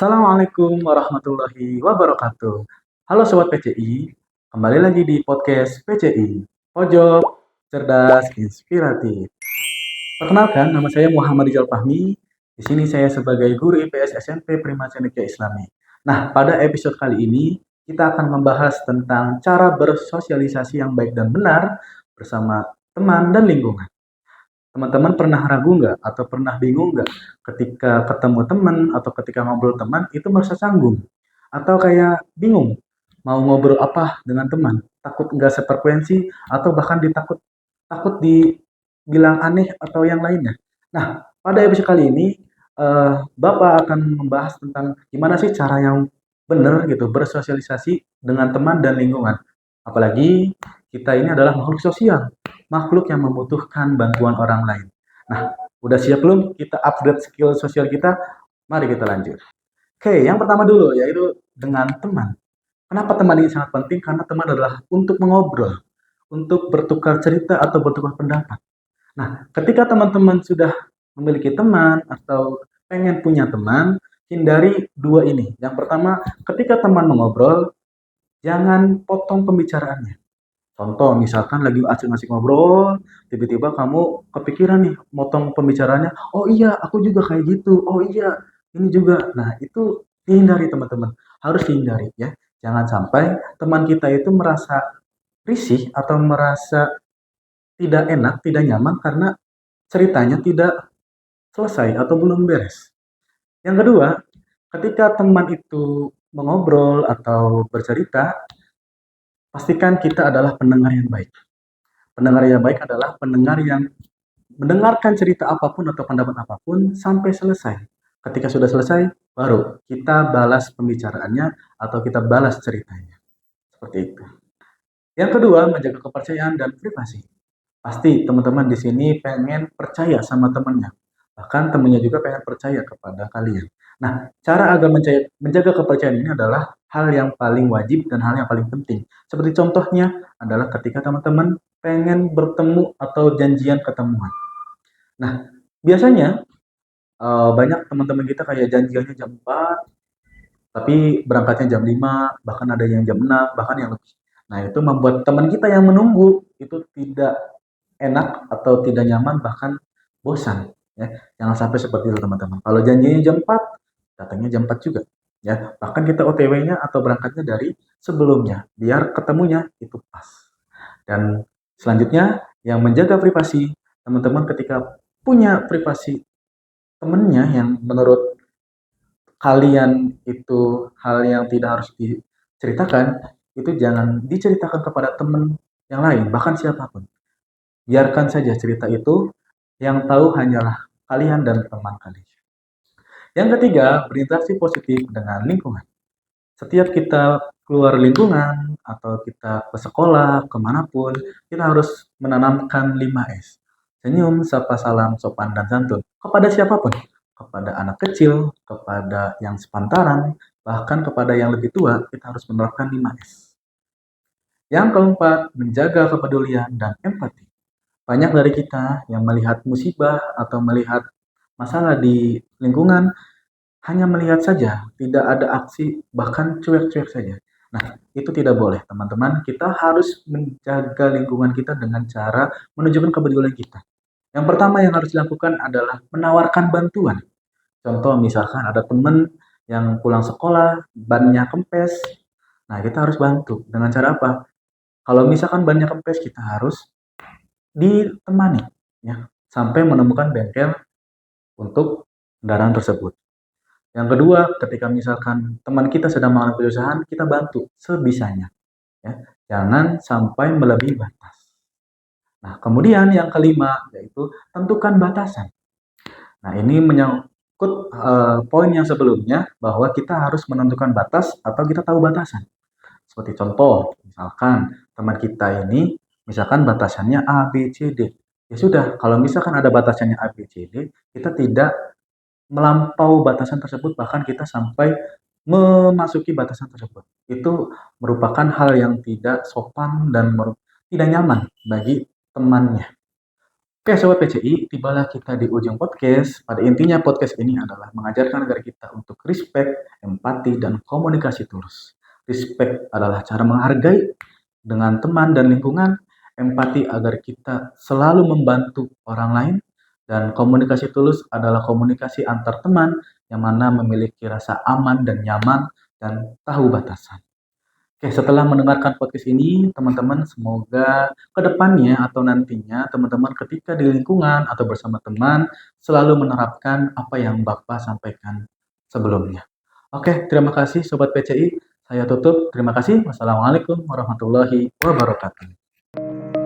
Assalamualaikum warahmatullahi wabarakatuh. Halo Sobat PCI, kembali lagi di podcast PCI, Pojok Cerdas Inspiratif. Perkenalkan, nama saya Muhammad Rizal Fahmi. Di sini saya sebagai guru IPS SMP Prima Cendekia Islami. Nah, pada episode kali ini kita akan membahas tentang cara bersosialisasi yang baik dan benar bersama teman dan lingkungan. Teman-teman pernah ragu nggak atau pernah bingung nggak ketika ketemu teman atau ketika ngobrol teman itu merasa canggung atau kayak bingung mau ngobrol apa dengan teman, takut nggak sefrekuensi atau bahkan takut dibilang aneh atau yang lainnya. Nah, pada episode kali ini Bapak akan membahas tentang gimana sih cara yang benar gitu bersosialisasi dengan teman dan lingkungan. Apalagi kita ini adalah makhluk sosial, makhluk yang membutuhkan bantuan orang lain. Nah, udah siap belum kita upgrade skill sosial kita? Mari kita lanjut. Oke, yang pertama dulu yaitu dengan teman. Kenapa teman ini sangat penting? Karena teman adalah untuk mengobrol, untuk bertukar cerita atau bertukar pendapat. Nah, ketika teman-teman sudah memiliki teman atau pengen punya teman, hindari dua ini. Yang pertama, ketika teman mengobrol, jangan potong pembicaraannya. Contoh, misalkan lagi asik-asik ngobrol, tiba-tiba kamu kepikiran nih, motong pembicaraannya, oh iya, aku juga kayak gitu, oh iya, ini juga. Nah, itu dihindari teman-teman, harus dihindari ya. Jangan sampai teman kita itu merasa risih atau merasa tidak enak, tidak nyaman karena ceritanya tidak selesai atau belum beres. Yang kedua, ketika teman itu mengobrol atau bercerita, pastikan kita adalah pendengar yang baik. Pendengar yang baik adalah pendengar yang mendengarkan cerita apapun atau pendapat apapun sampai selesai. Ketika sudah selesai, baru kita balas pembicaraannya atau kita balas ceritanya. Seperti itu. Yang kedua, menjaga kepercayaan dan privasi. Pasti teman-teman di sini pengen percaya sama temannya. Bahkan temannya juga pengen percaya kepada kalian. Nah, cara agar menjaga kepercayaan ini adalah hal yang paling wajib dan hal yang paling penting. Seperti contohnya adalah ketika teman-teman pengen bertemu atau janjian ketemuan. Nah, biasanya banyak teman-teman kita kayak janjiannya jam 4, tapi berangkatnya jam 5, bahkan ada yang jam 6, bahkan yang lebih. Nah, itu membuat teman kita yang menunggu itu tidak enak atau tidak nyaman bahkan bosan ya. Jangan sampai seperti itu teman-teman. Kalau janjinya jam 4, datangnya jam 4 juga ya. Bahkan kita OTW-nya atau berangkatnya dari sebelumnya biar ketemunya itu pas. Dan selanjutnya yang menjaga privasi teman-teman ketika punya privasi temennya yang menurut kalian itu hal yang tidak harus diceritakan, itu jangan diceritakan kepada teman yang lain, bahkan siapapun. Biarkan saja cerita itu, yang tahu hanyalah kalian dan teman kalian. Yang ketiga, berinteraksi positif dengan lingkungan. Setiap kita keluar lingkungan, atau kita ke sekolah, kemanapun, kita harus menanamkan 5S. Senyum, sapa, salam, sopan, dan santun. Kepada siapapun. Kepada anak kecil, kepada yang sepantaran, bahkan kepada yang lebih tua, kita harus menerapkan 5S. Yang keempat, menjaga kepedulian dan empati. Banyak dari kita yang melihat musibah atau melihat masalah di lingkungan hanya melihat saja, tidak ada aksi, bahkan cuek-cuek saja. Nah, itu tidak boleh, teman-teman. Kita harus menjaga lingkungan kita dengan cara menunjukkan kepedulian kita. Yang pertama yang harus dilakukan adalah menawarkan bantuan. Contoh, misalkan ada teman yang pulang sekolah, bannya kempes. Nah, kita harus bantu. Dengan cara apa? Kalau misalkan bannya kempes, kita harus ditemani ya sampai menemukan bengkel untuk kendaraan tersebut. Yang kedua, ketika misalkan teman kita sedang mengalami kesusahan, kita bantu sebisanya ya. Jangan sampai melebihi batas. Nah, kemudian yang kelima yaitu tentukan batasan. Nah, ini menyangkut poin yang sebelumnya bahwa kita harus menentukan batas atau kita tahu batasan. Seperti contoh, misalkan teman kita ini misalkan batasannya A, B, C, D. Ya sudah, kalau misalkan ada batasannya A, B, C, D, kita tidak melampau batasan tersebut, bahkan kita sampai memasuki batasan tersebut. Itu merupakan hal yang tidak sopan dan tidak nyaman bagi temannya. Oke, Sobat PCI, tibalah kita di ujung podcast. Pada intinya podcast ini adalah mengajarkan agar kita untuk respect, empati, dan komunikasi tulus. Respect adalah cara menghargai dengan teman dan lingkungan, empati agar kita selalu membantu orang lain, dan komunikasi tulus adalah komunikasi antar teman yang mana memiliki rasa aman dan nyaman dan tahu batasan. Oke, setelah mendengarkan podcast ini, teman-teman semoga ke depannya atau nantinya teman-teman ketika di lingkungan atau bersama teman selalu menerapkan apa yang Bapak sampaikan sebelumnya. Oke, terima kasih Sobat PCI. Saya tutup. Terima kasih. Wassalamualaikum warahmatullahi wabarakatuh.